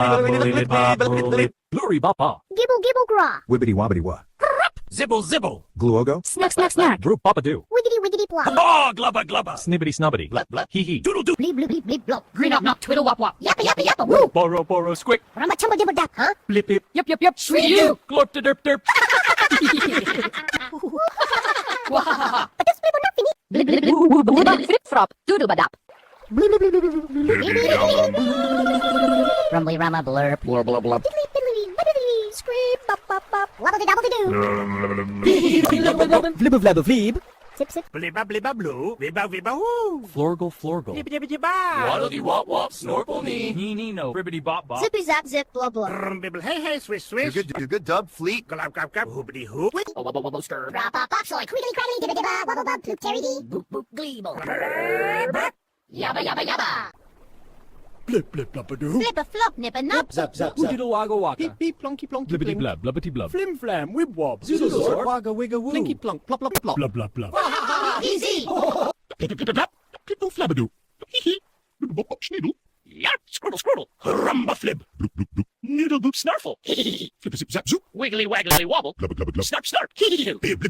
Blurry boppa. Gibble gibble gra. Wibbity wobbity wah. Zibble zibble. Gluogo. Snack snack snack. Group papa do. Wiggity wiggity plop. Oh, glubba glubba. Snibbity snubbity. Blub, blub. Hee hee. Doodle doo. Bleep bleep bleep bleep blop. Green up, knock, twiddle, wop, wop. Yappa yappa yappa woo. Borrow borrow squick. Rumba tumble dibble dap, huh? Blip blip. Yep, yep, yep. Sweet you. Glorp de derp derp. But this blibble not fini. Blip, blip, blip. Woo, woo, woo, flip, flop. Doodle, badap. Rumbly, rumma, blurp. Blub, blub, blub. Diddly diddly diddly. Scream bop bop bop. Wobble dabble doo. Flibba flabba fleeb. Sip sip. Blibba blibba blue. Vibba vibba woo. Florgle florgle. Dibba dibba dibba. Waddledy wop wop. Snorkel knee. Nee nee no. Ribbity bop bop. Zippy zap zip blah blah. Bibble hey hey swish swish. You good dub fleet. Glub glub glub. Hoobity hoop. Wobble, wobble, stir. Bop bop bop. Soy quiggly craggly dibba dibba. Wobble bub poop terry dee. Boop, boop, gleeble. Yabba, yabba, yabba. Blip blip blubba doo. Flip a flop nip a nup. Zap zap Who zap. diddle wagga waka. Beep beep plonky plonky. Blibbity bling. blub. Blubbity blub. Flim flam wib wob. Zoodle zor. Wagga wigga woo. Plinky plonk plop plop plop. Blub blub blub. Easy. Clipple flabadoo. Hee hee. Blub bop bop schneedle. Yarp squirtle squirtle. Rumba flib. Bloop bloop bloop. Noodle boop snarfle. Flip zip zap zoop. Wiggly, waggly, wobble. Glubba glubba glub. Snarp, snarp. Hee hee hoo. Blip blip.